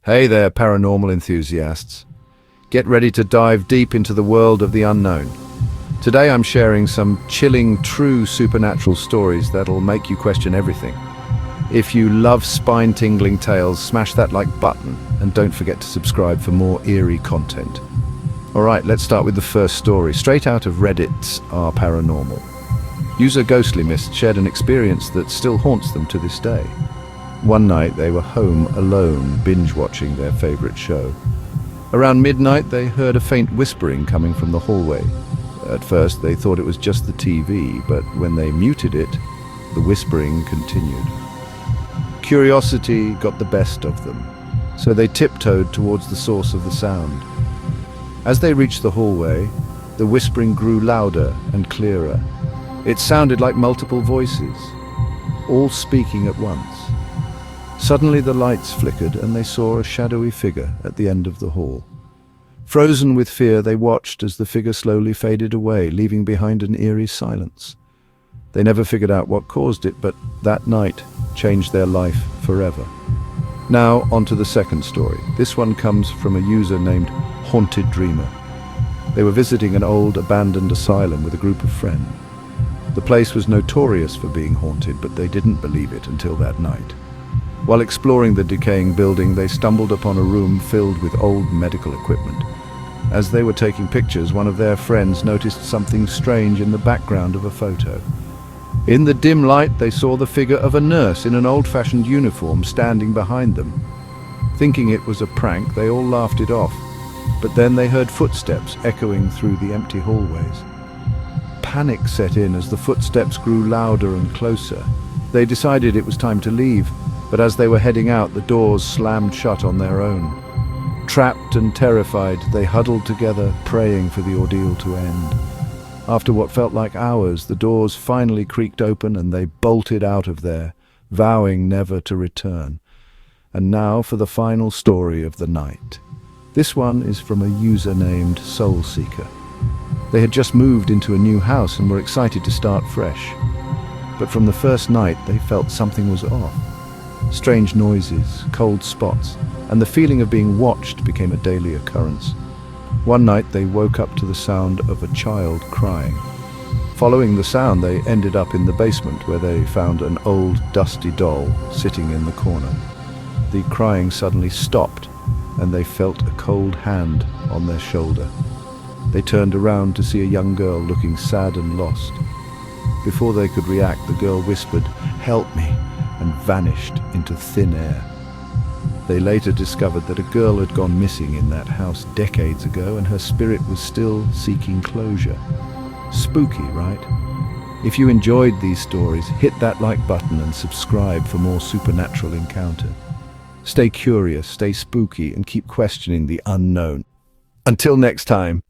Hey there, paranormal enthusiasts. Get ready to dive deep into the world of the unknown. Today I'm sharing some chilling, true supernatural stories that'll make you question everything. If you love spine-tingling tales, smash that like button and don't forget to subscribe for more eerie content. Alright, let's start with the first story, straight out of Reddit's Are Paranormal. User Ghostly Mist shared an experience that still haunts them to this day. One night they were home alone, binge-watching their favorite show. Around midnight they heard a faint whispering coming from the hallway. At first they thought it was just the TV, but when they muted it, the whispering continued. Curiosity got the best of them, so they tiptoed towards the source of the sound. As they reached the hallway, the whispering grew louder and clearer. It sounded like multiple voices, all speaking at once. Suddenly the lights flickered and they saw a shadowy figure at the end of the hall. Frozen with fear, they watched as the figure slowly faded away, leaving behind an eerie silence. They never figured out what caused it, but that night changed their life forever. Now, on to the second story. This one comes from a user named Haunted Dreamer. They were visiting an old, abandoned asylum with a group of friends. The place was notorious for being haunted, but they didn't believe it until that night. While exploring the decaying building, they stumbled upon a room filled with old medical equipment. As they were taking pictures, one of their friends noticed something strange in the background of a photo. In the dim light, they saw the figure of a nurse in an old-fashioned uniform standing behind them. Thinking it was a prank, they all laughed it off, but then they heard footsteps echoing through the empty hallways. Panic set in as the footsteps grew louder and closer. They decided it was time to leave, but as they were heading out, the doors slammed shut on their own. Trapped and terrified, they huddled together, praying for the ordeal to end. After what felt like hours, the doors finally creaked open and they bolted out of there, vowing never to return. And now for the final story of the night. This one is from a user named Soul Seeker. They had just moved into a new house and were excited to start fresh. But from the first night, they felt something was off. Strange noises, cold spots, and the feeling of being watched became a daily occurrence. One night they woke up to the sound of a child crying. Following the sound, they ended up in the basement where they found an old, dusty doll sitting in the corner. The crying suddenly stopped, and they felt a cold hand on their shoulder. They turned around to see a young girl looking sad and lost. Before they could react, the girl whispered, "Help me," and vanished into thin air. They later discovered that a girl had gone missing in that house decades ago and her spirit was still seeking closure. Spooky, right? If you enjoyed these stories, hit that like button and subscribe for more supernatural encounter. Stay curious, stay spooky, and keep questioning the unknown. Until next time.